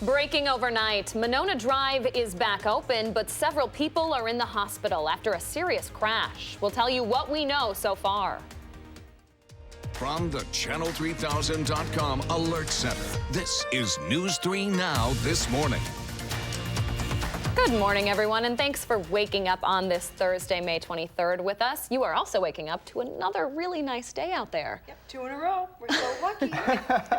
Breaking overnight, Monona Drive is back open, but several people are in the hospital after a serious crash. We'll tell you what we know so far. From the Channel3000.com Alert Center, this is News 3 Now this morning. Good morning, everyone, and thanks for waking up on this Thursday, May 23rd with us. You are also waking up to another really nice day out there. Yep, 2 in a row. We're so lucky.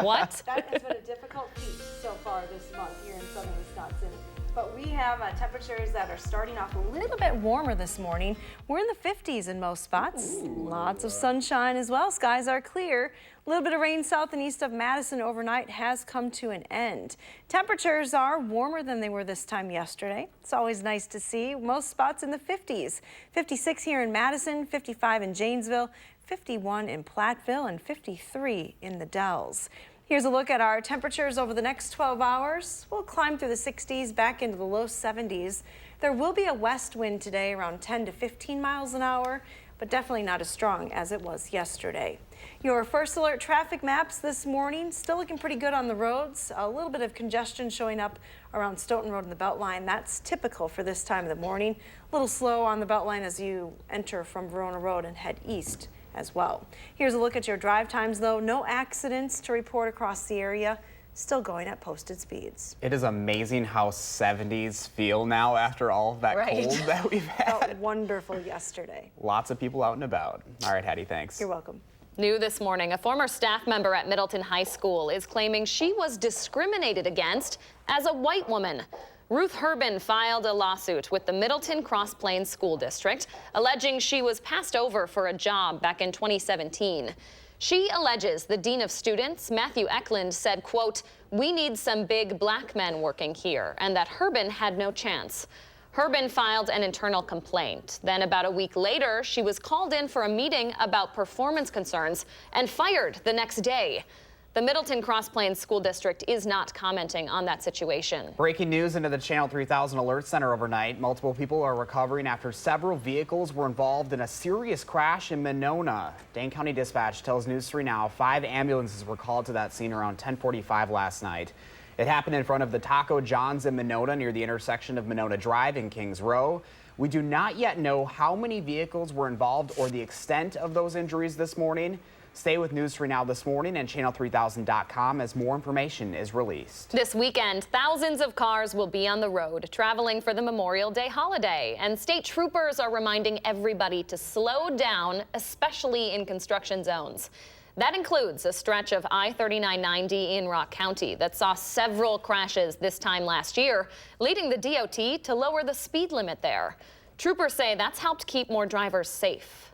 What? That has been a difficult feat so far this month here in southern Wisconsin. But we have temperatures that are starting off a little bit warmer this morning. We're in the 50s in most spots. Lots of sunshine as well. Skies are clear. A little bit of rain south and east of Madison overnight has come to an end. Temperatures are warmer than they were this time yesterday. It's always nice to see. Most spots in the 50s. 56 here in Madison, 55 in Janesville, 51 in Platteville, and 53 in the Dells. Here's a look at our temperatures over the next 12 hours. We'll climb through the 60s, back into the low 70s. There will be a west wind today around 10 to 15 miles an hour, but definitely not as strong as it was yesterday. Your first alert traffic maps this morning, still looking pretty good on the roads. A little bit of congestion showing up around Stoughton Road and the Beltline. That's typical for this time of the morning. A little slow on the Beltline as you enter from Verona Road and head east as well. Here's a look at your drive times, though. No accidents to report across the area. Still going at posted speeds. It is amazing how 70s feel now after all of that cold that we've had. Felt wonderful yesterday. Lots of people out and about. All right, Hattie, thanks. You're welcome. New this morning, a former staff member at Middleton High School is claiming she was discriminated against as a white woman. Ruth Herbin filed a lawsuit with the Middleton Cross Plains School District, alleging she was passed over for a job back in 2017. She alleges the dean of students, Matthew Eklund, said, quote, "We need some big black men working here," and that Herbin had no chance. Herbin filed an internal complaint. Then about a week later, she was called in for a meeting about performance concerns and fired the next day. The Middleton Cross Plains School District is not commenting on that situation. Breaking news into the Channel 3000 Alert Center overnight. Multiple people are recovering after several vehicles were involved in a serious crash in Monona. Dane County Dispatch tells News 3 Now 5 ambulances were called to that scene around 10:45 last night. It happened in front of the Taco John's in Monona near the intersection of Monona Drive and Kings Row. We do not yet know how many vehicles were involved or the extent of those injuries this morning. Stay with News 3 Now this morning and Channel3000.com as more information is released. This weekend, thousands of cars will be on the road traveling for the Memorial Day holiday, and state troopers are reminding everybody to slow down, especially in construction zones. That includes a stretch of I-3990 in Rock County that saw several crashes this time last year, leading the DOT to lower the speed limit there. Troopers say that's helped keep more drivers safe.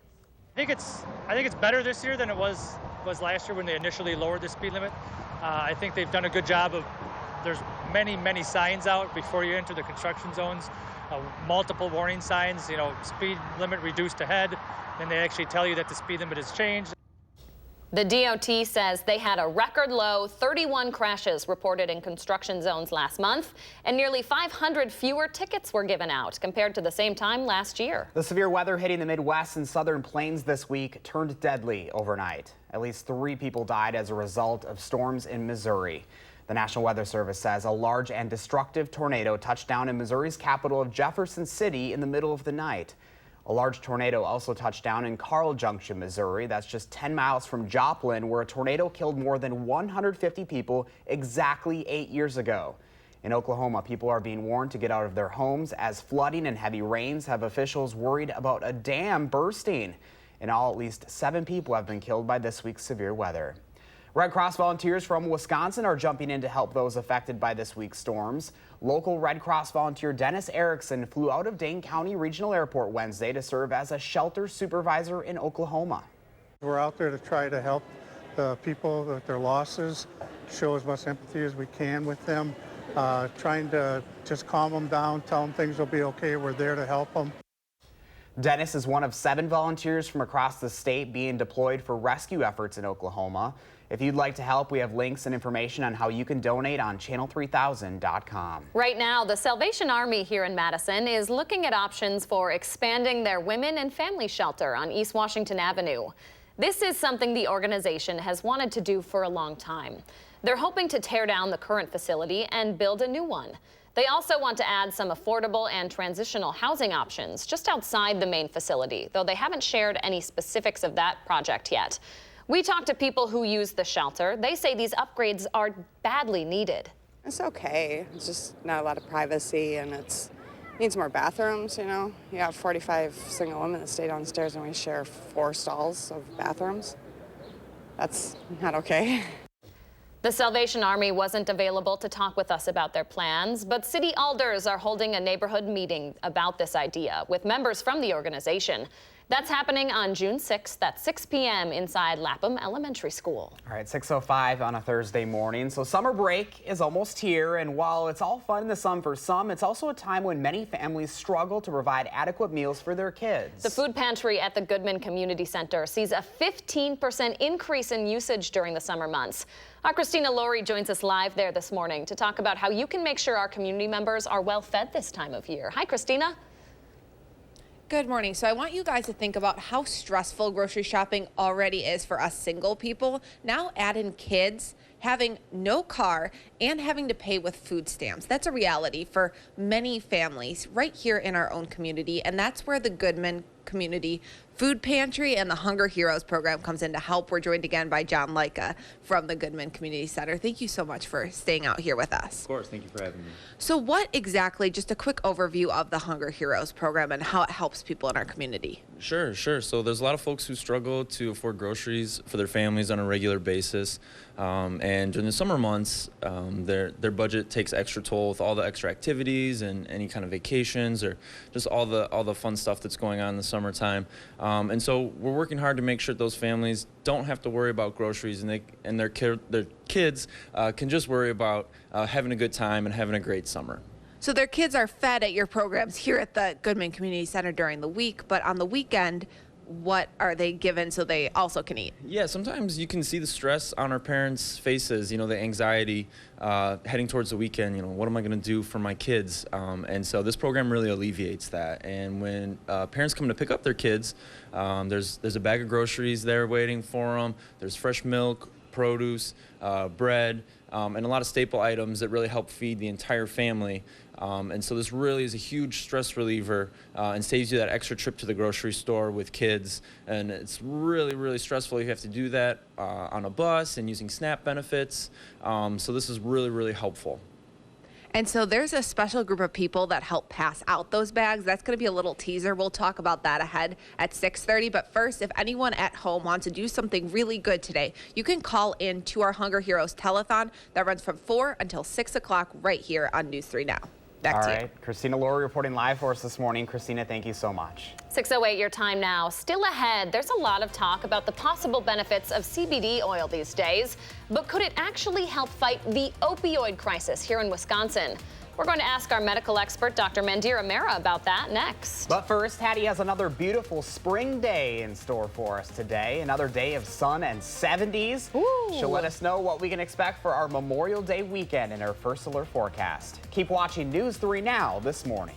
I think it's better this year than it was last year when they initially lowered the speed limit. I think they've done a good job of, there's many signs out before you enter the construction zones, multiple warning signs, you know, speed limit reduced ahead, and they actually tell you that the speed limit has changed. The DOT says they had a record low 31 crashes reported in construction zones last month, and nearly 500 fewer tickets were given out compared to the same time last year. The severe weather hitting the Midwest and Southern Plains this week turned deadly overnight. At least 3 people died as a result of storms in Missouri. The National Weather Service says a large and destructive tornado touched down in Missouri's capital of Jefferson City in the middle of the night. A large tornado also touched down in Carl Junction, Missouri. That's just 10 miles from Joplin, where a tornado killed more than 150 people exactly 8 years ago. In Oklahoma, people are being warned to get out of their homes as flooding and heavy rains have officials worried about a dam bursting. In all, at least 7 people have been killed by this week's severe weather. Red Cross volunteers from Wisconsin are jumping in to help those affected by this week's storms. Local Red Cross volunteer Dennis Erickson flew out of Dane County Regional Airport Wednesday to serve as a shelter supervisor in Oklahoma. We're out there to try to help the people with their losses, show as much empathy as we can with them, trying to just calm them down, tell them things will be okay. We're there to help them. Dennis is one of 7 volunteers from across the state being deployed for rescue efforts in Oklahoma. If you'd like to help, we have links and information on how you can donate on Channel3000.com. Right now, the Salvation Army here in Madison is looking at options for expanding their women and family shelter on East Washington Avenue. This is something the organization has wanted to do for a long time. They're hoping to tear down the current facility and build a new one. They also want to add some affordable and transitional housing options just outside the main facility, though they haven't shared any specifics of that project yet. We talked to people who use the shelter. They say these upgrades are badly needed. It's okay. It's just not a lot of privacy, and it needs more bathrooms, you know. You have 45 single women that stay downstairs, and we share 4 stalls of bathrooms. That's not okay. The Salvation Army wasn't available to talk with us about their plans, but city alders are holding a neighborhood meeting about this idea with members from the organization. That's happening on June 6th at 6 p.m. inside Lapham Elementary School. All right, 6:05 on a Thursday morning. So summer break is almost here, and while it's all fun in the sun for some, it's also a time when many families struggle to provide adequate meals for their kids. The food pantry at the Goodman Community Center sees a 15% increase in usage during the summer months. Our Christina Laurie joins us live there this morning to talk about how you can make sure our community members are well fed this time of year. Hi, Christina. Good morning. So I want you guys to think about how stressful grocery shopping already is for us single people. Now add in kids, having no car, and having to pay with food stamps. That's a reality for many families right here in our own community, and that's where the Goodman Community Food Pantry and the Hunger Heroes program comes in to help. We're joined again by John Leica from the Goodman Community Center. Thank you so much for staying out here with us. Of course, thank you for having me. So what exactly, just a quick overview of the Hunger Heroes program and how it helps people in our community? Sure. So there's a lot of folks who struggle to afford groceries for their families on a regular basis. And during the summer months, their budget takes extra toll with all the extra activities and any kind of vacations or just all the fun stuff that's going on in the summertime. And so we're working hard to make sure those families don't have to worry about groceries, and their kids can just worry about having a good time and having a great summer. So their kids are fed at your programs here at the Goodman Community Center during the week, but on the weekend, what are they given so they also can eat? Yeah, sometimes you can see the stress on our parents' faces, you know, the anxiety heading towards the weekend, you know, what am I going to do for my kids? And so this program really alleviates that. And when parents come to pick up their kids, there's a bag of groceries there waiting for them. There's fresh milk, produce, bread, and a lot of staple items that really help feed the entire family. And so this really is a huge stress reliever and saves you that extra trip to the grocery store with kids. And it's really, really stressful. You have to do that on a bus and using SNAP benefits. So this is really, really helpful. And so there's a special group of people that help pass out those bags. That's going to be a little teaser. We'll talk about that ahead at 6:30. But first, if anyone at home wants to do something really good today, you can call in to our Hunger Heroes telethon that runs from 4 until 6 o'clock right here on News 3 Now. Back to you. Christina Laurie reporting live for us this morning. Christina, thank you so much. 6:08 your time now. Still ahead, there's a lot of talk about the possible benefits of CBD oil these days, but could it actually help fight the opioid crisis here in Wisconsin? We're going to ask our medical expert, Dr. Mandira Mehra, about that next. But first, Hattie has another beautiful spring day in store for us today. Another day of sun and 70s. Ooh. She'll let us know what we can expect for our Memorial Day weekend in her first alert forecast. Keep watching News 3 Now this morning.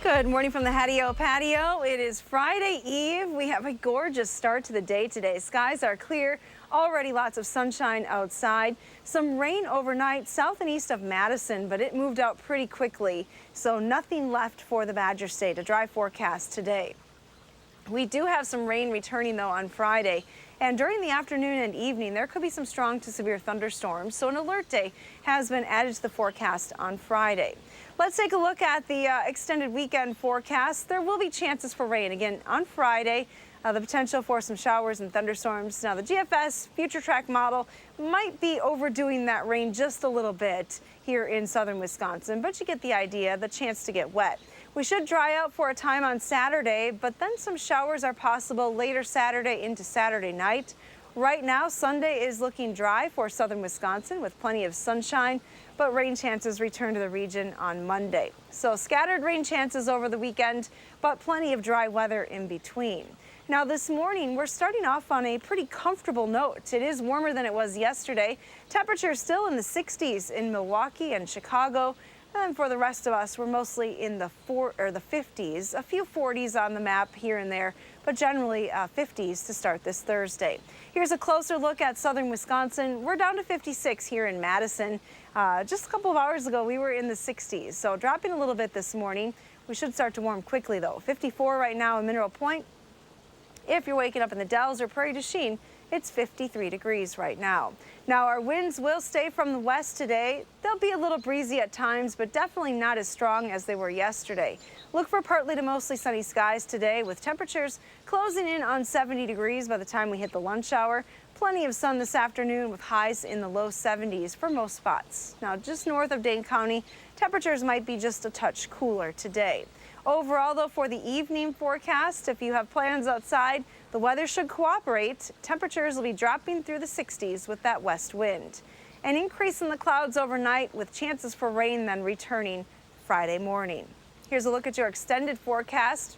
Good morning from the Hattie-O Patio. It is Friday Eve. We have a gorgeous start to the day today. Skies are clear. Already lots of sunshine outside. Some rain overnight south and east of Madison, but it moved out pretty quickly. So nothing left for the Badger State. A dry forecast today. We do have some rain returning though on Friday. And during the afternoon and evening, there could be some strong to severe thunderstorms. So an alert day has been added to the forecast on Friday. Let's take a look at the extended weekend forecast. There will be chances for rain again on Friday. The potential for some showers and thunderstorms. Now the GFS future track model might be overdoing that rain just a little bit here in southern Wisconsin, but you get the idea, the chance to get wet. We should dry out for a time on Saturday, but then some showers are possible later Saturday into Saturday night. Right now, Sunday is looking dry for southern Wisconsin with plenty of sunshine, but rain chances return to the region on Monday. So scattered rain chances over the weekend, but plenty of dry weather in between. Now this morning, we're starting off on a pretty comfortable note. It is warmer than it was yesterday. Temperatures still in the 60s in Milwaukee and Chicago. And for the rest of us, we're mostly in the 50s, a few 40s on the map here and there, but generally 50s to start this Thursday. Here's a closer look at southern Wisconsin. We're down to 56 here in Madison. Just a couple of hours ago, we were in the 60s, so dropping a little bit this morning. We should start to warm quickly though. 54 right now in Mineral Point. If you're waking up in the Dells or Prairie du Chien, it's 53 degrees right now. Now our winds will stay from the west today. They'll be a little breezy at times, but definitely not as strong as they were yesterday. Look for partly to mostly sunny skies today with temperatures closing in on 70 degrees by the time we hit the lunch hour. Plenty of sun this afternoon with highs in the low 70s for most spots. Now just north of Dane County, temperatures might be just a touch cooler today. Overall, though, for the evening forecast, if you have plans outside, the weather should cooperate. Temperatures will be dropping through the 60s with that west wind. An increase in the clouds overnight with chances for rain then returning Friday morning. Here's a look at your extended forecast.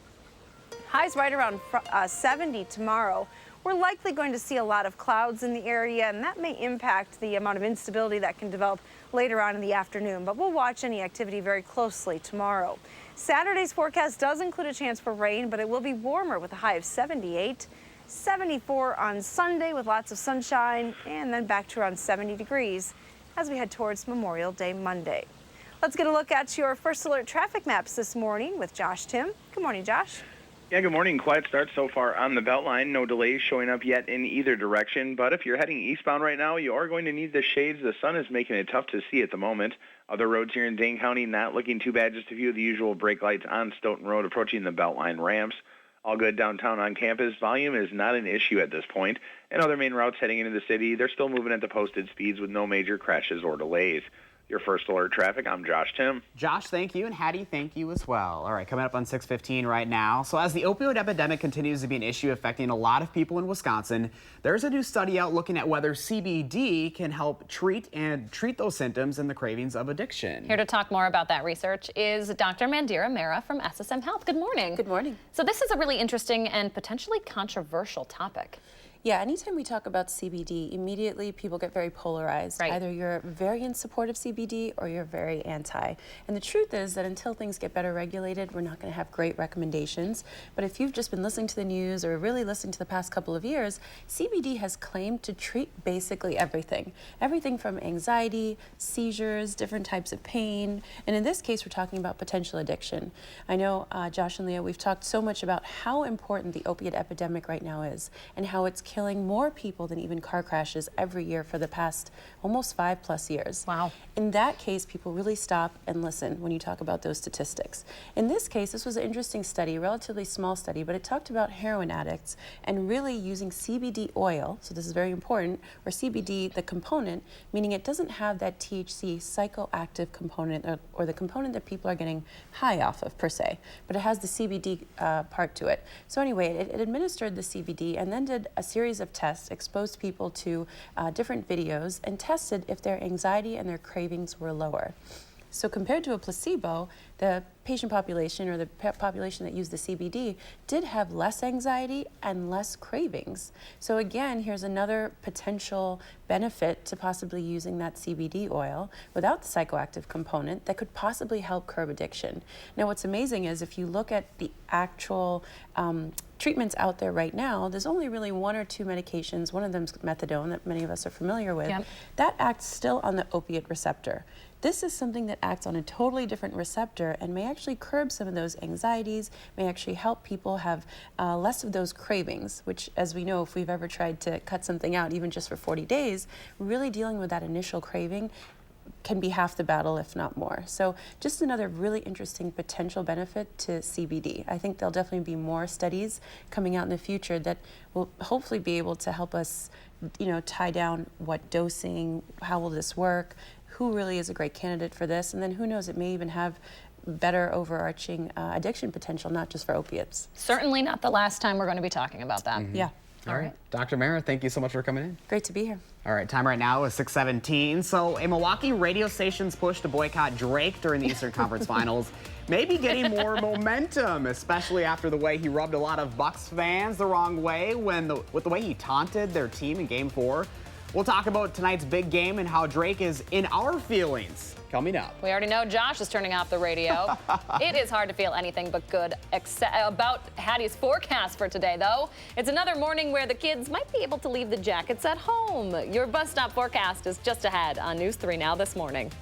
Highs right around 70 tomorrow. We're likely going to see a lot of clouds in the area, and that may impact the amount of instability that can develop later on in the afternoon, but we'll watch any activity very closely tomorrow. Saturday's forecast does include a chance for rain, but it will be warmer with a high of 78, 74 on Sunday with lots of sunshine, and then back to around 70 degrees as we head towards Memorial Day Monday. Let's get a look at your first alert traffic maps this morning with Josh Tim. Good morning, Josh. Yeah, good morning. Quiet start so far on the Beltline. No delays showing up yet in either direction. But if you're heading eastbound right now, you are going to need the shades. The sun is making it tough to see at the moment. Other roads here in Dane County not looking too bad. Just a few of the usual brake lights on Stoughton Road approaching the Beltline ramps. All good downtown on campus. Volume is not an issue at this point. And other main routes heading into the city, they're still moving at the posted speeds with no major crashes or delays. Your first alert traffic, I'm Josh Tim. Josh, thank you, and Hattie, thank you as well. All right, coming up on 6:15 right now. So as the opioid epidemic continues to be an issue affecting a lot of people in Wisconsin, there's a new study out looking at whether CBD can help treat those symptoms and the cravings of addiction. Here to talk more about that research is Dr. Mandira Mehra from SSM Health. Good morning. Good morning. So this is a really interesting and potentially controversial topic. Yeah, anytime we talk about CBD, immediately people get very polarized. Right. Either you're very in support of CBD or you're very anti. And the truth is that until things get better regulated, we're not going to have great recommendations. But if you've just been listening to the news or really listening to the past couple of years, CBD has claimed to treat basically everything. Everything from anxiety, seizures, different types of pain. And in this case, we're talking about potential addiction. I know, Josh and Leah, we've talked so much about how important the opiate epidemic right now is and how it's killing more people than even car crashes every year for the past almost 5+ years. Wow. In that case, people really stop and listen when you talk about those statistics. In this case, this was an interesting study, a relatively small study, but it talked about heroin addicts and really using CBD oil, so this is very important, or CBD, the component, meaning it doesn't have that THC psychoactive component or the component that people are getting high off of per se, but it has the CBD part to it. So anyway, it administered the CBD and then did a series of tests, exposed people to different videos, and tested if their anxiety and their cravings were lower. So compared to a placebo, the patient population or the population that used the CBD did have less anxiety and less cravings. So again, here's another potential benefit to possibly using that CBD oil without the psychoactive component that could possibly help curb addiction. Now what's amazing is if you look at the actual treatments out there right now, there's only really 1 or 2 medications. One of them is methadone that many of us are familiar with. Yep. That acts still on the opiate receptor. This is something that acts on a totally different receptor and may actually curb some of those anxieties, may actually help people have less of those cravings, which, as we know, if we've ever tried to cut something out, even just for 40 days, really dealing with that initial craving can be half the battle, if not more. So just another really interesting potential benefit to CBD. I think there'll definitely be more studies coming out in the future that will hopefully be able to help us, tie down what dosing, how will this work, who really is a great candidate for this, and then who knows, it may even have better overarching addiction potential, not just for opiates. Certainly not the last time we're going to be talking about that. Yeah. All right. Dr. Mara, thank you so much for coming in. Great to be here. All right, time right now is 6:17. So a Milwaukee radio station's push to boycott Drake during the Eastern Conference Finals may be getting more momentum, especially after the way he rubbed a lot of Bucks fans the wrong way with the way he taunted their team in Game 4. We'll talk about tonight's big game and how Drake is in our feelings. Coming up. We already know Josh is turning off the radio. It is hard to feel anything but good about Hattie's forecast for today, though. It's another morning where the kids might be able to leave the jackets at home. Your bus stop forecast is just ahead on News 3 Now this morning.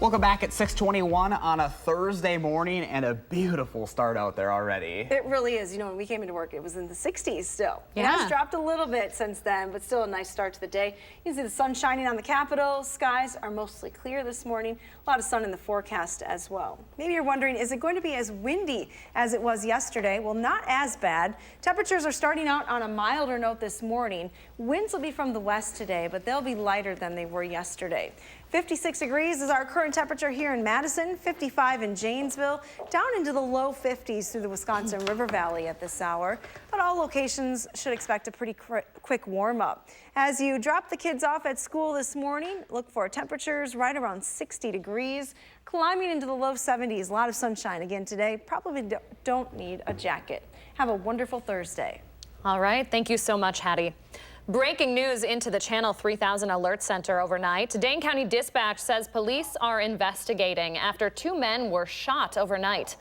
Welcome back at 6:21 on a Thursday morning, and a beautiful start out there already. It really is. You know, when we came into work, it was in the 60s still. It Yeah. has dropped a little bit since then, but still a nice start to the day. You can see the sun shining on the Capitol. Skies are mostly clear this morning. A lot of sun in the forecast as well. Maybe you're wondering, is it going to be as windy as it was yesterday? Well, not as bad. Temperatures are starting out on a milder note this morning. Winds will be from the west today, but they'll be lighter than they were yesterday. 56 degrees is our current temperature here in Madison, 55 in Janesville, down into the low 50s through the Wisconsin River Valley at this hour. But all locations should expect a pretty quick warm up. As you drop the kids off at school this morning, look for temperatures right around 60 degrees, climbing into the low 70s. A lot of sunshine again today. Probably don't need a jacket. Have a wonderful Thursday. All right. Thank you so much, Hattie. Breaking news into the Channel 3000 Alert Center overnight. Dane County Dispatch says police are investigating after 2 men were shot overnight.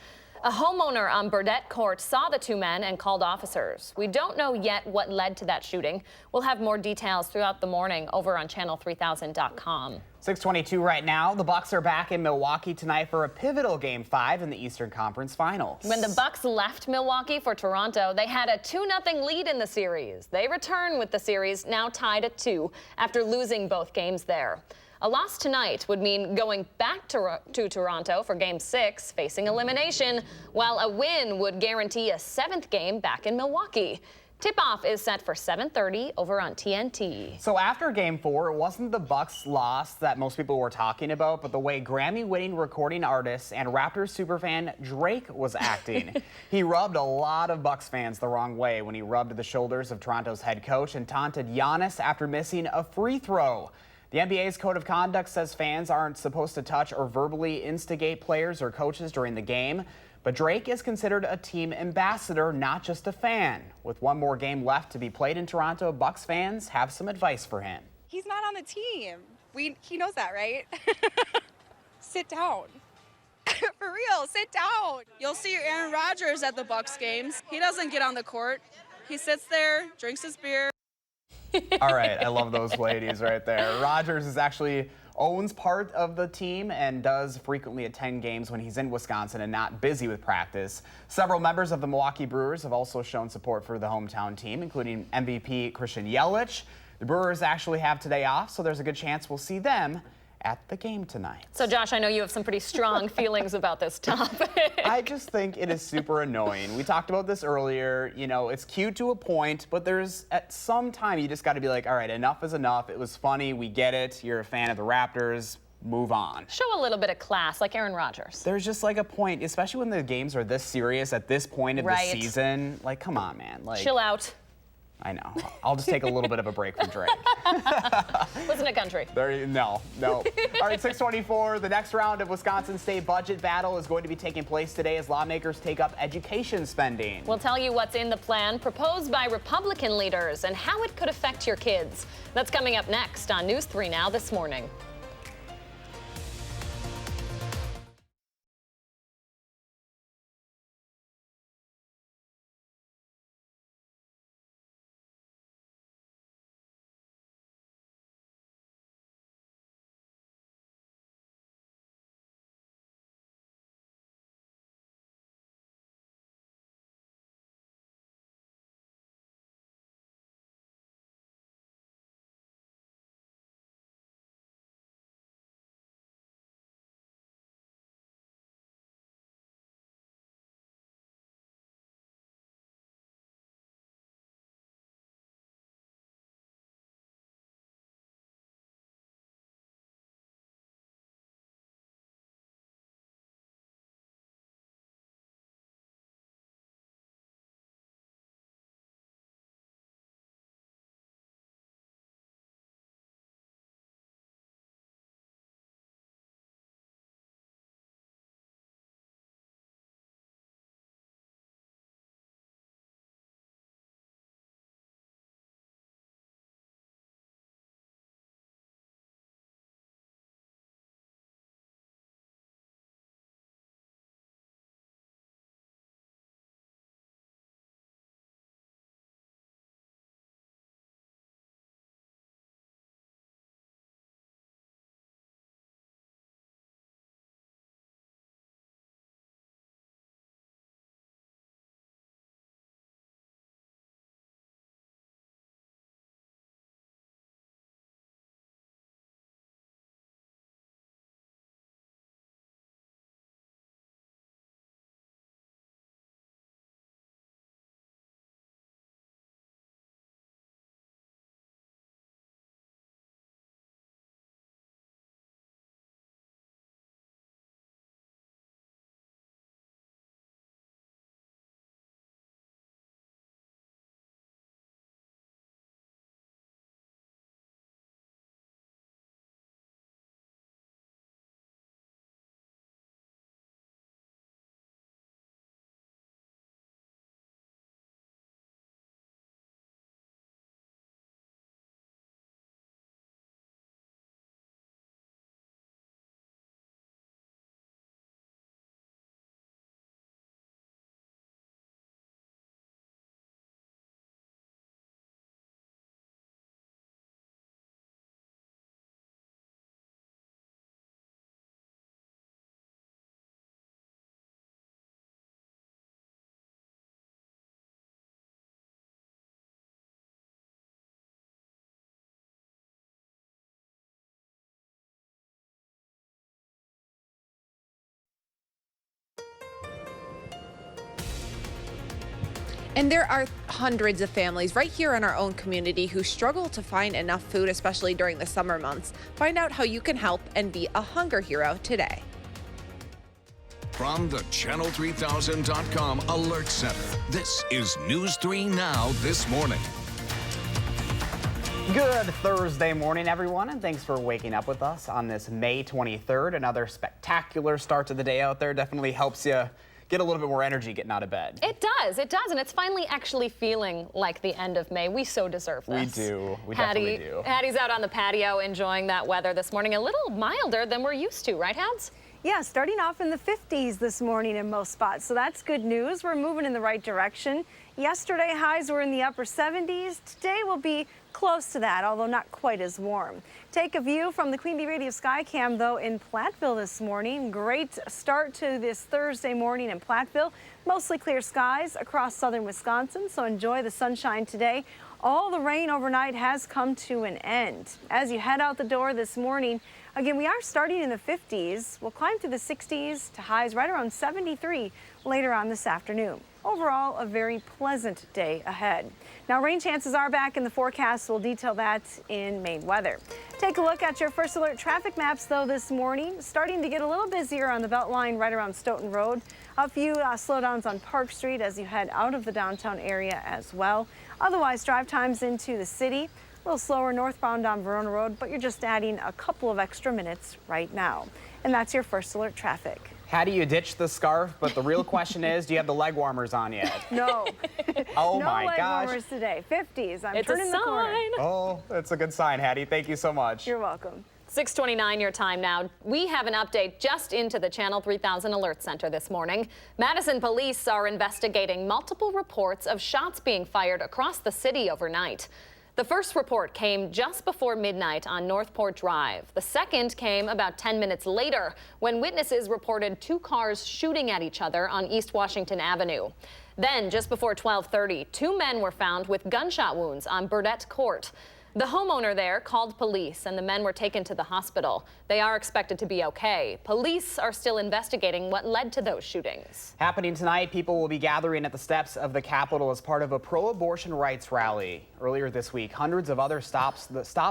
A homeowner on Burdett Court saw the 2 men and called officers. We don't know yet what led to that shooting. We'll have more details throughout the morning over on channel3000.com. 6:22 right now. The Bucks are back in Milwaukee tonight for a pivotal Game 5 in the Eastern Conference Finals. When the Bucks left Milwaukee for Toronto, they had a 2-0 lead in the series. They return with the series now tied at 2 after losing both games there. A loss tonight would mean going back to Toronto for Game 6, facing elimination, while a win would guarantee a 7th game back in Milwaukee. Tip-off is set for 7:30 over on TNT. So after Game 4, it wasn't the Bucks' loss that most people were talking about, but the way Grammy-winning recording artist and Raptors superfan Drake was acting. He rubbed a lot of Bucks fans the wrong way when he rubbed the shoulders of Toronto's head coach and taunted Giannis after missing a free throw. The NBA's code of conduct says fans aren't supposed to touch or verbally instigate players or coaches during the game. But Drake is considered a team ambassador, not just a fan. With one more game left to be played in Toronto, Bucks fans have some advice for him. He's not on the team. He knows that, right? Sit down. For real, sit down. You'll see Aaron Rodgers at the Bucks games. He doesn't get on the court. He sits there, drinks his beer. All right, I love those ladies right there. Rodgers is actually owns part of the team and does frequently attend games when he's in Wisconsin and not busy with practice. Several members of the Milwaukee Brewers have also shown support for the hometown team, including MVP Christian Yelich. The Brewers actually have today off, so there's a good chance we'll see them at the game tonight. So, Josh, I know you have some pretty strong feelings about this topic. I just think it is super annoying. We talked about this earlier. You know, it's cute to a point, but there's at some time you just got to be like, all right, enough is enough. It was funny. We get it. You're a fan of the Raptors. Move on. Show a little bit of class, like Aaron Rodgers. There's just like a point, especially when the games are this serious at this point of the season. Like, come on, man. Like, chill out. I know. I'll just take a little bit of a break from Drake. Listen to country. No. All right, 6:24. The next round of Wisconsin state budget battle is going to be taking place today as lawmakers take up education spending. We'll tell you what's in the plan proposed by Republican leaders and how it could affect your kids. That's coming up next on News 3 Now this morning. And there are hundreds of families right here in our own community who struggle to find enough food, especially during the summer months. Find out how you can help and be a hunger hero today. From the Channel3000.com Alert Center, this is News 3 Now this morning. Good Thursday morning, everyone, and thanks for waking up with us on this May 23rd. Another spectacular start to the day out there. Definitely helps you get a little bit more energy getting out of bed. It does, and it's finally actually feeling like the end of May. We so deserve this. We do, we definitely do. Hattie's out on the patio enjoying that weather this morning. A little milder than we're used to, right, Hads? Yeah, starting off in the 50s this morning in most spots, so that's good news. We're moving in the right direction. Yesterday, highs were in the upper 70s. Today will be close to that, although not quite as warm. Take a view from the Queen Bee Radio Skycam, though, in Platteville this morning. Great start to this Thursday morning in Platteville. Mostly clear skies across southern Wisconsin, so enjoy the sunshine today. All the rain overnight has come to an end. As you head out the door this morning, again, we are starting in the 50s. We'll climb through the 60s to highs right around 73 later on this afternoon. Overall, a very pleasant day ahead. Now, rain chances are back in the forecast. We'll detail that in Maine weather. Take a look at your first alert traffic maps, though, this morning. Starting to get a little busier on the Beltline right around Stoughton Road. A few slowdowns on Park Street as you head out of the downtown area as well. Otherwise, drive times into the city. A little slower northbound on Verona Road, but you're just adding a couple of extra minutes right now. And that's your first alert traffic. How do you ditch the scarf? But the real question is, do you have the leg warmers on yet? No. Oh no my leg gosh. warmers today. 50s. I'm It's turning a the corner. sign. Oh, that's a good sign, Hattie. Thank you so much. You're welcome. 6:29 your time now. We have an update just into the Channel 3000 Alert Center this morning. Madison police are investigating multiple reports of shots being fired across the city overnight. The first report came just before midnight on Northport Drive. The second came about 10 minutes later when witnesses reported two cars shooting at each other on East Washington Avenue. Then, just before 12:30, two men were found with gunshot wounds on Burdett Court. The homeowner there called police and the men were taken to the hospital. They are expected to be okay. Police are still investigating what led to those shootings. Happening tonight, people will be gathering at the steps of the Capitol as part of a pro-abortion rights rally. Earlier this week, hundreds of other Stop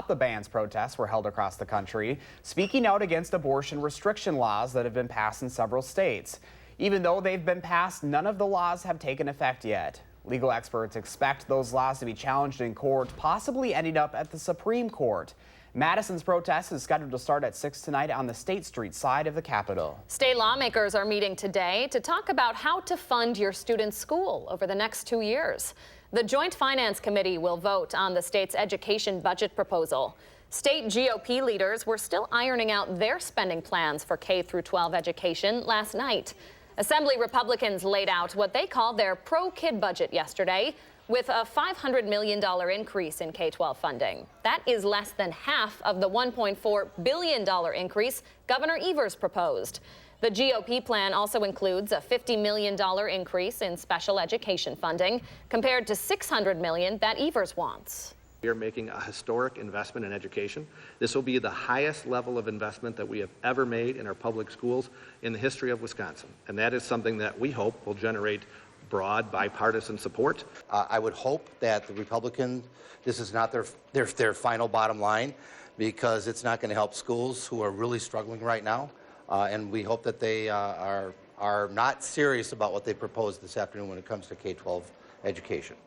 the Bans protests were held across the country, speaking out against abortion restriction laws that have been passed in several states. Even though they've been passed, none of the laws have taken effect yet. Legal experts expect those laws to be challenged in court, possibly ending up at the Supreme Court. Madison's protest is scheduled to start at 6 tonight on the State Street side of the Capitol. State lawmakers are meeting today to talk about how to fund your student's school over the next 2 years. The Joint Finance Committee will vote on the state's education budget proposal. State GOP leaders were still ironing out their spending plans for K-12 education last night. Assembly Republicans laid out what they call their pro-kid budget yesterday, with a $500 million increase in K-12 funding. That is less than half of the $1.4 billion increase Governor Evers proposed. The GOP plan also includes a $50 million increase in special education funding, compared to $600 million that Evers wants. We are making a historic investment in education. This will be the highest level of investment that we have ever made in our public schools in the history of Wisconsin. And that is something that we hope will generate broad bipartisan support. I would hope that the Republicans, this is not their final bottom line, because it's not going to help schools who are really struggling right now. And we hope that they are not serious about what they proposed this afternoon when it comes to K-12 education.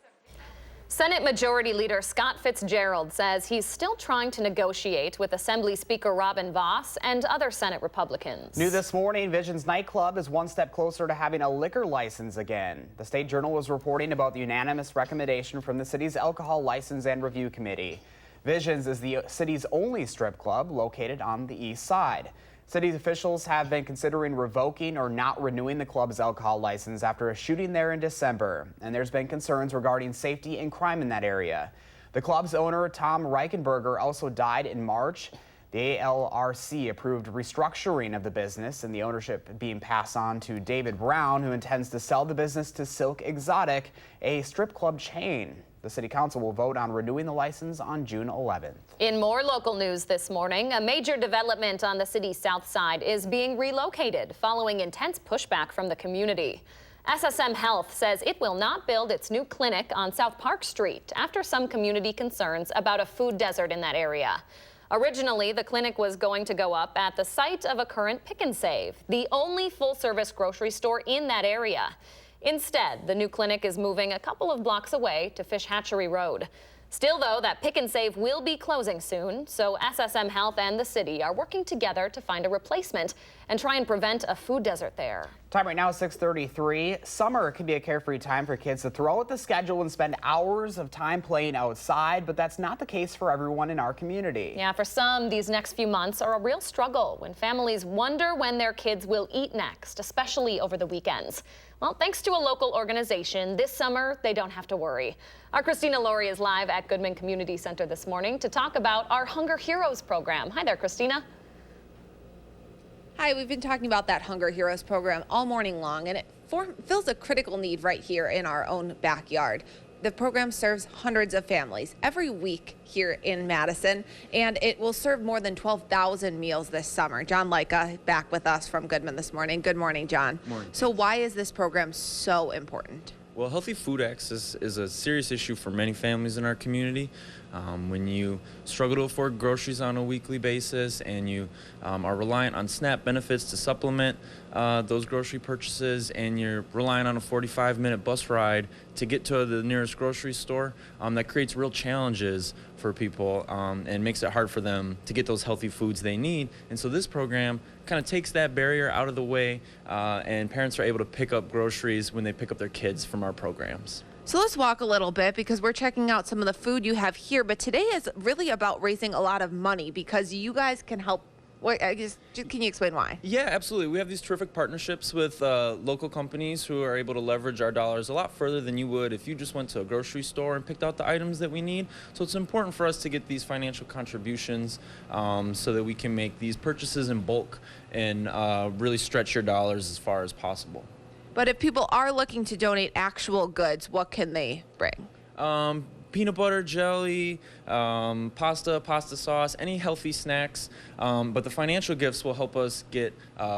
Senate Majority Leader Scott Fitzgerald says he's still trying to negotiate with Assembly Speaker Robin Vos and other Senate Republicans. New this morning, Vision's nightclub is one step closer to having a liquor license again. The State Journal was reporting about the unanimous recommendation from the city's Alcohol License and Review Committee. Vision's is the city's only strip club located on the east side. City officials have been considering revoking or not renewing the club's alcohol license after a shooting there in December, and there's been concerns regarding safety and crime in that area. The club's owner, Tom Reichenberger, also died in March. The ALRC approved restructuring of the business and the ownership being passed on to David Brown, who intends to sell the business to Silk Exotic, a strip club chain. The City Council will vote on renewing the license on June 11th. In more local news this morning, a major development on the city's south side is being relocated following intense pushback from the community. SSM Health says it will not build its new clinic on South Park Street after some community concerns about a food desert in that area. Originally, the clinic was going to go up at the site of a current Pick and Save, the only full-service grocery store in that area. Instead, the new clinic is moving a couple of blocks away to Fish Hatchery Road. Still, though, that Pick and Save will be closing soon, so SSM Health and the city are working together to find a replacement and try and prevent a food desert there. Time right now is 6:33. Summer can be a carefree time for kids to throw out the schedule and spend hours of time playing outside, but that's not the case for everyone in our community. Yeah, for some, these next few months are a real struggle when families wonder when their kids will eat next, especially over the weekends. Well, thanks to a local organization, this summer they don't have to worry. Our Christina Laurie is live at Goodman Community Center this morning to talk about our Hunger Heroes program. Hi there, Christina. Hi, we've been talking about that Hunger Heroes program all morning long, and it fills a critical need right here in our own backyard. The program serves hundreds of families every week here in Madison, and it will serve more than 12,000 meals this summer. John Leica back with us from Goodman this morning. Good morning, John. Morning. So why is this program so important? Well, healthy food access is a serious issue for many families in our community. When you struggle to afford groceries on a weekly basis and you are reliant on SNAP benefits to supplement those grocery purchases, and you're relying on a 45-minute bus ride to get to the nearest grocery store, that creates real challenges for people and makes it hard for them to get those healthy foods they need. And so this program kind of takes that barrier out of the way, and parents are able to pick up groceries when they pick up their kids from our programs. So let's walk a little bit, because we're checking out some of the food you have here, but today is really about raising a lot of money because you guys can help. Can you explain why? Yeah, absolutely. We have these terrific partnerships with local companies who are able to leverage our dollars a lot further than you would if you just went to a grocery store and picked out the items that we need. So it's important for us to get these financial contributions so that we can make these purchases in bulk and really stretch your dollars as far as possible. But if people are looking to donate actual goods, what can they bring? Peanut butter, jelly, pasta sauce, any healthy snacks. But the financial gifts will help us get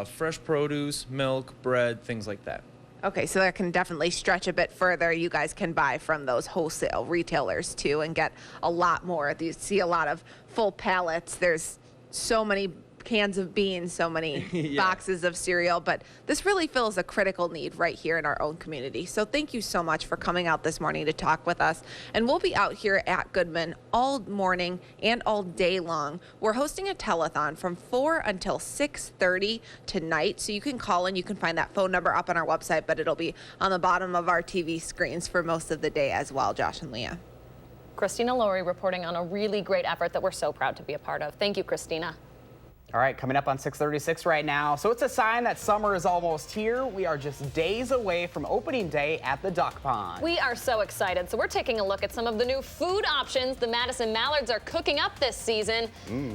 fresh produce, milk, bread, things like that. Okay, so that can definitely stretch a bit further. You guys can buy from those wholesale retailers too and get a lot more. You see a lot of full pallets. There's so many cans of beans, so many Yeah. boxes of cereal, but this really fills a critical need right here in our own community. So thank you so much for coming out this morning to talk with us. And we'll be out here at Goodman all morning and all day long. We're hosting a telethon from 4 until 6:30 tonight. So you can call in. You can find that phone number up on our website, but it'll be on the bottom of our TV screens for most of the day as well, Josh and Leah. Christina Laurie reporting on a really great effort that we're so proud to be a part of. Thank you, Christina. All right, coming up on 6:36 right now. So it's a sign that summer is almost here. We are just days away from opening day at the Duck Pond. We are so excited. So we're taking a look at some of the new food options the Madison Mallards are cooking up this season.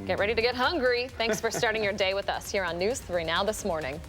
Get ready to get hungry. Thanks for starting your day with us here on News 3 Now this morning.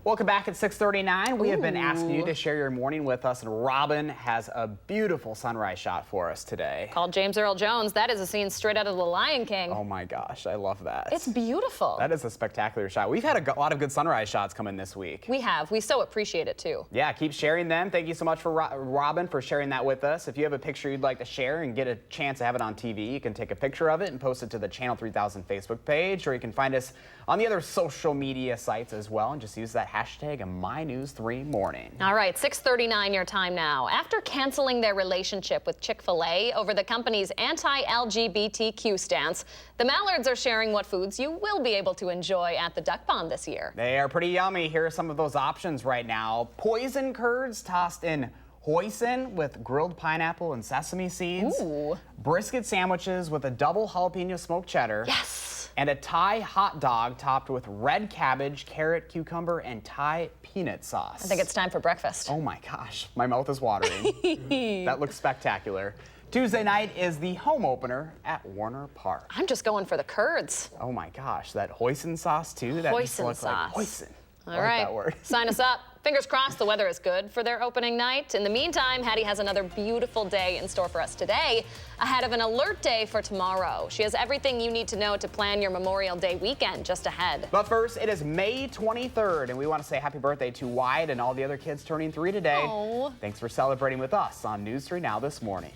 Welcome back at 6:39. We have been asking you to share your morning with us, and Robin has a beautiful sunrise shot for us today. Called James Earl Jones. That is a scene straight out of The Lion King. Oh my gosh, I love that. It's beautiful. That is a spectacular shot. We've had a lot of good sunrise shots come in this week. We have. We so appreciate it too. Yeah, keep sharing them. Thank you so much for Robin for sharing that with us. If you have a picture you'd like to share and get a chance to have it on TV, you can take a picture of it and post it to the Channel 3000 Facebook page, or you can find us on the other social media sites as well, and just use that hashtag MyNews3Morning. All right, 6:39 your time now. After canceling their relationship with Chick-fil-A over the company's anti-LGBTQ stance, the Mallards are sharing what foods you will be able to enjoy at the Duck Pond this year. They are pretty yummy. Here are some of those options right now. Poison curds tossed in hoisin with grilled pineapple and sesame seeds. Ooh. Brisket sandwiches with a double jalapeno smoked cheddar. Yes. And a Thai hot dog topped with red cabbage, carrot, cucumber, and Thai peanut sauce. I think it's time for breakfast. Oh my gosh, my mouth is watering. That looks spectacular. Tuesday night is the home opener at Warner Park. I'm just going for the curds. Oh my gosh, that hoisin sauce too? That just Hoisin looks sauce. like hoisin. All I like right, that word. sign us up. Fingers crossed the weather is good for their opening night. In the meantime, Hattie has another beautiful day in store for us today, ahead of an alert day for tomorrow. She has everything you need to know to plan your Memorial Day weekend just ahead. But first, it is May 23rd, and we want to say happy birthday to Wyatt and all the other kids turning 3 today. Aww. Thanks for celebrating with us on News 3 Now this morning.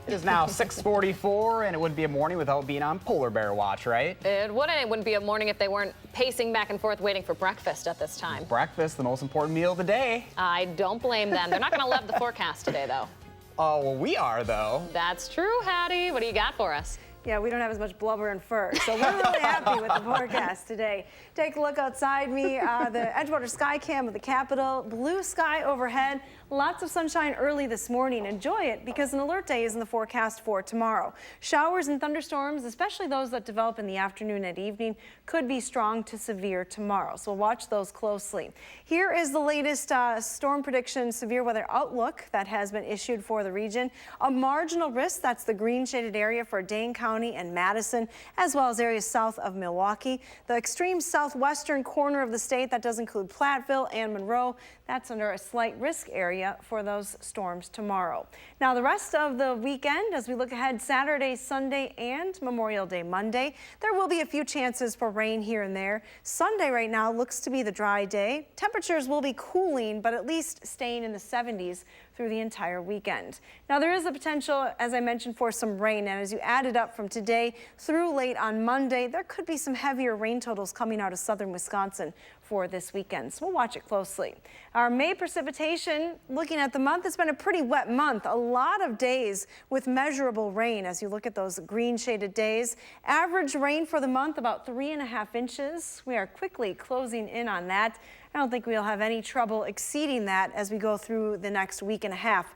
It is now 6:44, and it wouldn't be a morning without being on polar bear watch, right? It wouldn't. It wouldn't be a morning if they weren't pacing back and forth waiting for breakfast at this time. Breakfast, the most important meal of the day. I don't blame them. They're not going to love the forecast today, though. Oh, well, we are, though. That's true, Hattie. What do you got for us? Yeah, we don't have as much blubber and fur, so we're really happy with the forecast today. Take a look outside me, the Edgewater Sky Cam of the Capitol. Blue sky overhead, lots of sunshine early this morning. Enjoy it because an alert day is in the forecast for tomorrow. Showers and thunderstorms, especially those that develop in the afternoon and evening, could be strong to severe tomorrow, so watch those closely. Here is the latest storm prediction severe weather outlook that has been issued for the region. A marginal risk, that's the green shaded area for Dane County and Madison, as well as areas south of Milwaukee. The extreme southwestern corner of the state, that does include Platteville and Monroe, that's under a slight risk area for those storms tomorrow. Now the rest of the weekend, as we look ahead Saturday, Sunday, and Memorial Day Monday, there will be a few chances for rain here and there. Sunday right now looks to be the dry day. Temperatures will be cooling, but at least staying in the 70s through the entire weekend. Now there is a potential, as I mentioned, for some rain, and as you add it up from today through late on Monday, there could be some heavier rain totals coming out of southern Wisconsin for this weekend, so we'll watch it closely. Our May precipitation, looking at the month, it's been a pretty wet month. A lot of days with measurable rain as you look at those green shaded days. Average rain for the month about 3.5 inches. We are quickly closing in on that. I don't think we'll have any trouble exceeding that as we go through the next week and a half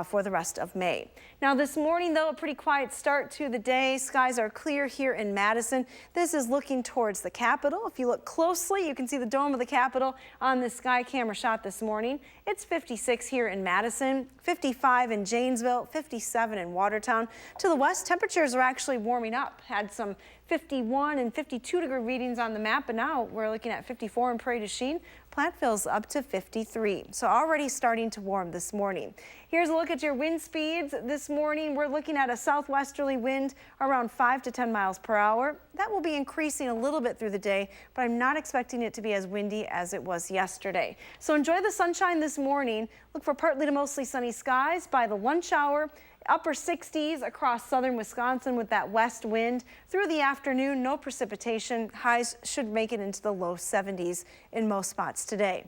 for the rest of May. Now this morning, though, a pretty quiet start to the day. Skies are clear here in Madison. This is looking towards the Capitol. If you look closely, you can see the dome of the Capitol on this sky camera shot this morning. It's 56 here in Madison, 55 in Janesville, 57 in Watertown. To the west, temperatures are actually warming up. Had some 51 and 52 degree readings on the map, but now we're looking at 54 in Prairie du Chien. Platteville's up to 53, so already starting to warm this morning. Here's a look at your wind speeds this morning. We're looking at a southwesterly wind around 5 to 10 miles per hour. That will be increasing a little bit through the day, but I'm not expecting it to be as windy as it was yesterday. So enjoy the sunshine this morning. Look for partly to mostly sunny skies by the lunch hour. Upper 60s across southern Wisconsin with that west wind. Through the afternoon, no precipitation. Highs should make it into the low 70s in most spots today.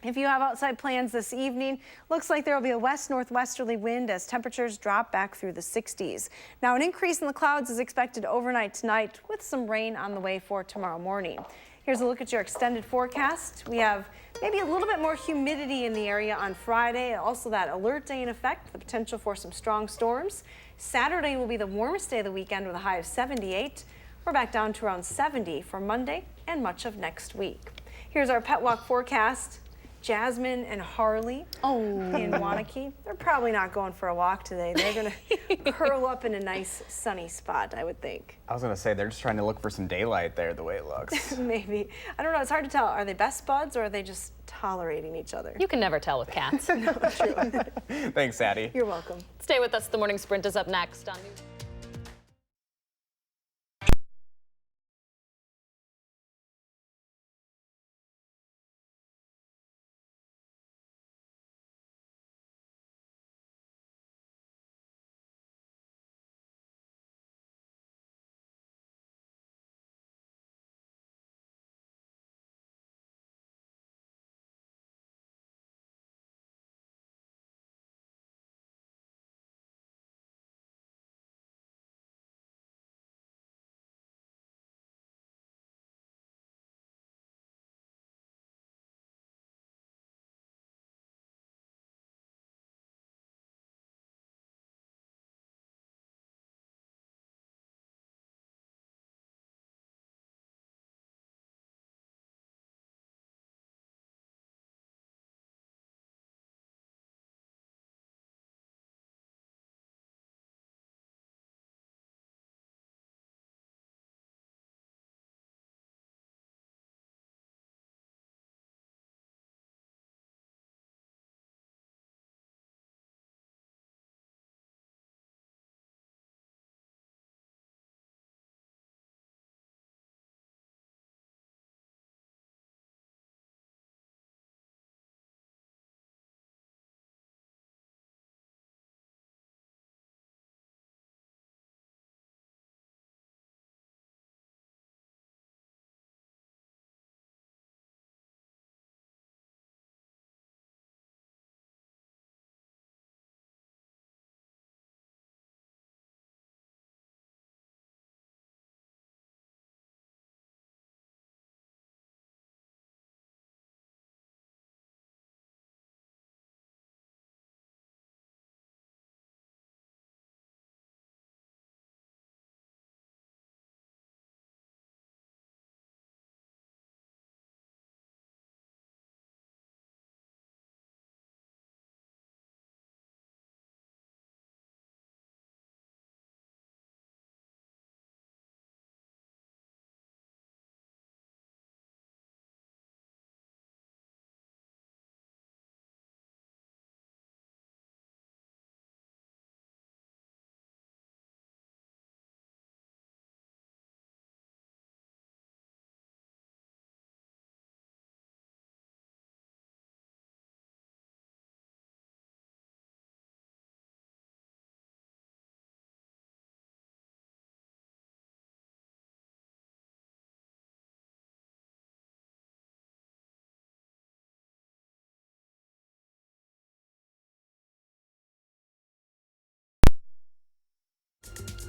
If you have outside plans this evening, looks like there will be a west-northwesterly wind as temperatures drop back through the 60s. Now, an increase in the clouds is expected overnight tonight with some rain on the way for tomorrow morning. Here's a look at your extended forecast. We have maybe a little bit more humidity in the area on Friday. Also that alert day in effect, the potential for some strong storms. Saturday will be the warmest day of the weekend with a high of 78. We're back down to around 70 for Monday and much of next week. Here's our pet walk forecast. Jasmine and Harley in Wanakee. They're probably not going for a walk today. They're going to curl up in a nice sunny spot, I would think. I was going to say, they're just trying to look for some daylight there, the way it looks. Maybe. I don't know. It's hard to tell. Are they best buds or are they just tolerating each other? You can never tell with cats. No, true. Thanks, Addie. You're welcome. Stay with us. The Morning Sprint is up next on News.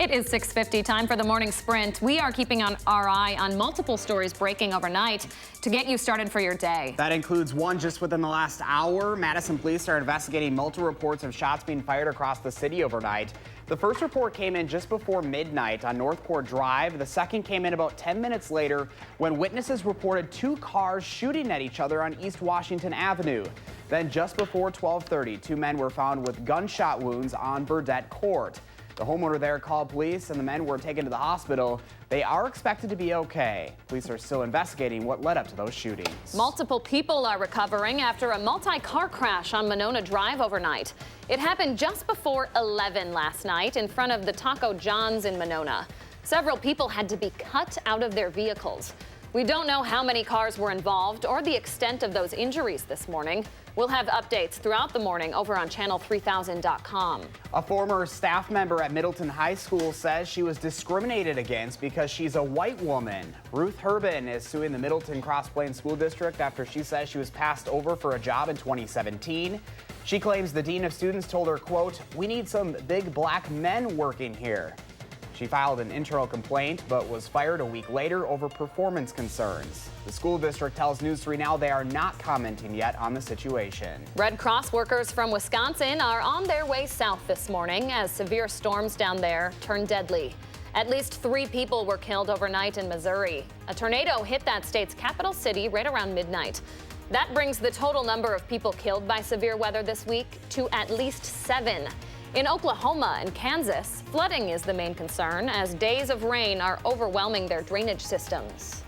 It is 6:50, time for the morning sprint. We are keeping our eye on multiple stories breaking overnight to get you started for your day. That includes one just within the last hour. Madison police are investigating multiple reports of shots being fired across the city overnight. The first report came in just before midnight on Northport Drive. The second came in about 10 minutes later when witnesses reported two cars shooting at each other on East Washington Avenue. Then just before 12:30, two men were found with gunshot wounds on Burdett Court. The homeowner there called police and the men were taken to the hospital. They are expected to be okay. Police are still investigating what led up to those shootings. Multiple people are recovering after a multi-car crash on Monona Drive overnight. It happened just before 11 last night in front of the Taco John's in Monona. Several people had to be cut out of their vehicles. We don't know how many cars were involved or the extent of those injuries this morning. We'll have updates throughout the morning over on channel3000.com. A former staff member at Middleton High School says she was discriminated against because she's a white woman. Ruth Herbin is suing the Middleton Cross Plains School District after she says she was passed over for a job in 2017. She claims the dean of students told her, quote, "We need some big black men working here." She filed an internal complaint but was fired a week later over performance concerns. The school district tells News 3 Now they are not commenting yet on the situation. Red Cross workers from Wisconsin are on their way south this morning as severe storms down there turn deadly. At least 3 people were killed overnight in Missouri. A tornado hit that state's capital city right around midnight. That brings the total number of people killed by severe weather this week to at least 7. In Oklahoma and Kansas, flooding is the main concern as days of rain are overwhelming their drainage systems.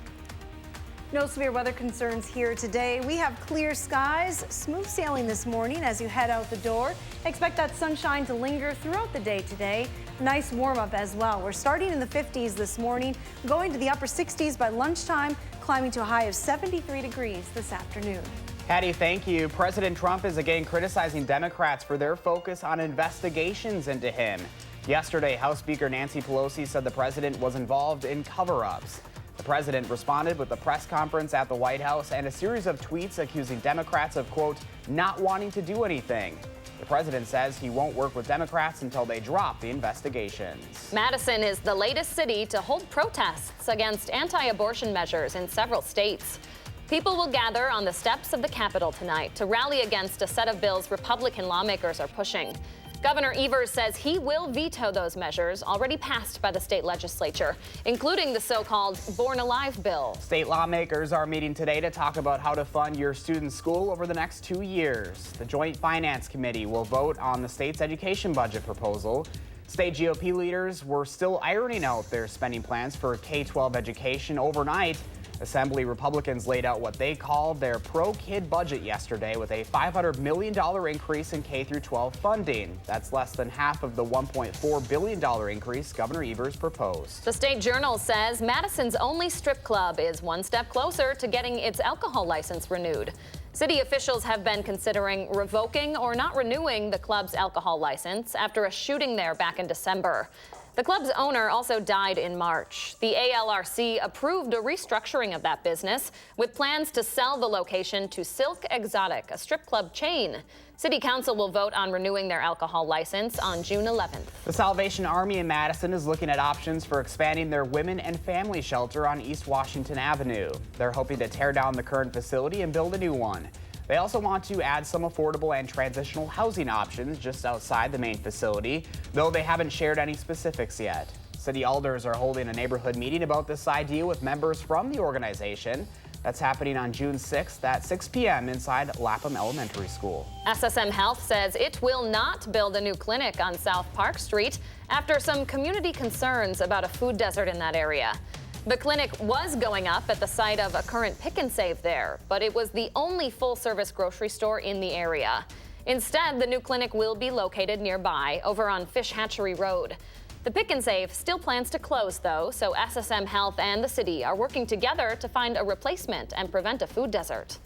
No severe weather concerns here today. We have clear skies, smooth sailing this morning as you head out the door. Expect that sunshine to linger throughout the day today. Nice warm up as well. We're starting in the 50s this morning, going to the upper 60s by lunchtime, climbing to a high of 73 degrees this afternoon. Hattie, thank you. President Trump is again criticizing Democrats for their focus on investigations into him. Yesterday, House Speaker Nancy Pelosi said the president was involved in cover-ups. The president responded with a press conference at the White House and a series of tweets accusing Democrats of, quote, not wanting to do anything. The president says he won't work with Democrats until they drop the investigations. Madison is the latest city to hold protests against anti-abortion measures in several states. People will gather on the steps of the Capitol tonight to rally against a set of bills Republican lawmakers are pushing. Governor Evers says he will veto those measures already passed by the state legislature, including the so-called Born Alive bill. State lawmakers are meeting today to talk about how to fund your student's school over the next 2 years. The Joint Finance Committee will vote on the state's education budget proposal. State GOP leaders were still ironing out their spending plans for K-12 education overnight. Assembly Republicans laid out what they called their pro-kid budget yesterday with a $500 million increase in K-12 funding. That's less than half of the $1.4 billion increase Governor Evers proposed. The State Journal says Madison's only strip club is one step closer to getting its alcohol license renewed. City officials have been considering revoking or not renewing the club's alcohol license after a shooting there back in December. The club's owner also died in March. The ALRC approved a restructuring of that business with plans to sell the location to Silk Exotic, a strip club chain. City Council will vote on renewing their alcohol license on June 11th. The Salvation Army in Madison is looking at options for expanding their women and family shelter on East Washington Avenue. They're hoping to tear down the current facility and build a new one. They also want to add some affordable and transitional housing options just outside the main facility, though they haven't shared any specifics yet. City alders are holding a neighborhood meeting about this idea with members from the organization. That's happening on June 6th at 6 p.m. inside Lapham Elementary School. SSM Health says it will not build a new clinic on South Park Street after some community concerns about a food desert in that area. The clinic was going up at the site of a current Pick and Save there, but it was the only full-service grocery store in the area. Instead, the new clinic will be located nearby over on Fish Hatchery Road. The Pick and Save still plans to close, though, so SSM Health and the city are working together to find a replacement and prevent a food desert.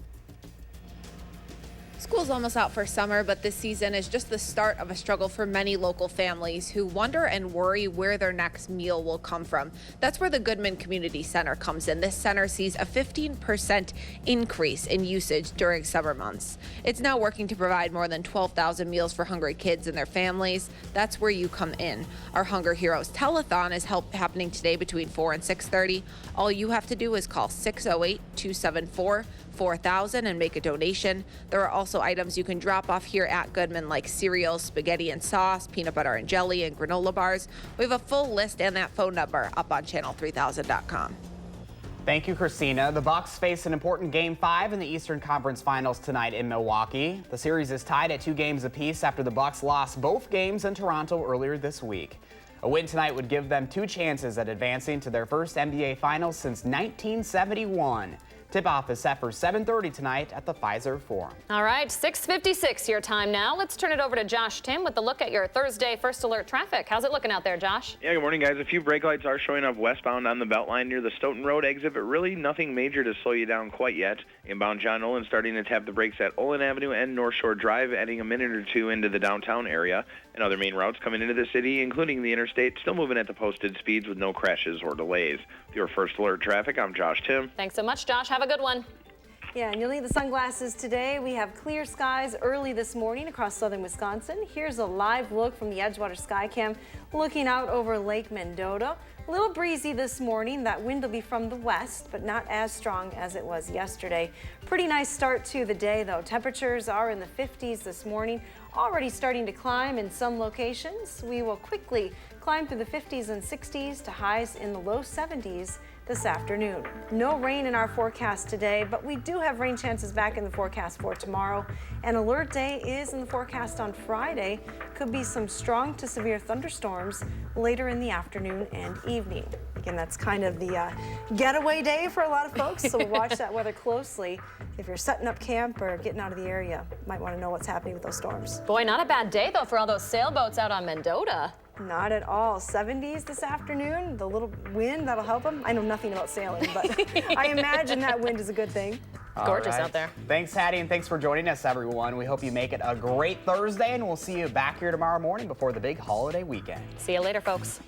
School's almost out for summer, but this season is just the start of a struggle for many local families who wonder and worry where their next meal will come from. That's where the Goodman Community Center comes in. This center sees a 15% increase in usage during summer months. It's now working to provide more than 12,000 meals for hungry kids and their families. That's where you come in. Our Hunger Heroes Telethon is happening today between 4 and 6:30. All you have to do is call 608-274-4000 and make a donation. There are also items you can drop off here at Goodman like cereals, spaghetti and sauce, peanut butter and jelly, and granola bars. We have a full list and that phone number up on channel3000.com. Thank you, Christina. The Bucks face an important Game 5 in the Eastern Conference Finals tonight in Milwaukee. The series is tied at 2 games apiece after the Bucks lost both games in Toronto earlier this week. A win tonight would give them 2 chances at advancing to their first NBA Finals since 1971. Tip-off is set for 7:30 tonight at the Pfizer Forum. All right, 6:56 your time now. Let's turn it over to Josh Tim with a look at your Thursday First Alert traffic. How's it looking out there, Josh? Yeah, good morning, guys. A few brake lights are showing up westbound on the Beltline near the Stoughton Road exit, but really nothing major to slow you down quite yet. Inbound John Olin starting to tap the brakes at Olin Avenue and North Shore Drive, adding a minute or 2 into the downtown area. And other main routes coming into the city, including the interstate, still moving at the posted speeds with no crashes or delays. With your First Alert traffic, I'm Josh Tim. Thanks so much, Josh. Have a good one. Yeah, and you'll need the sunglasses today. We have clear skies early this morning across southern Wisconsin. Here's a live look from the Edgewater Skycam looking out over Lake Mendota. A little breezy this morning. That wind will be from the west, but not as strong as it was yesterday. Pretty nice start to the day, though. Temperatures are in the 50s this morning, already starting to climb in some locations. We will quickly climb through the 50s and 60s to highs in the low 70s this afternoon. No rain in our forecast today, but we do have rain chances back in the forecast for tomorrow. An alert day is in the forecast on Friday. Could be some strong to severe thunderstorms later in the afternoon and evening. Again, that's kind of the getaway day for a lot of folks, so watch that weather closely. If you're setting up camp or getting out of the area, might want to know what's happening with those storms. Boy, not a bad day, though, for all those sailboats out on Mendota. Not at all. 70s this afternoon. The little wind, that'll help them. I know nothing about sailing, but I imagine that wind is a good thing. Gorgeous out there. Thanks, Hattie, and thanks for joining us, everyone. We hope you make it a great Thursday, and we'll see you back here tomorrow morning before the big holiday weekend. See you later, folks.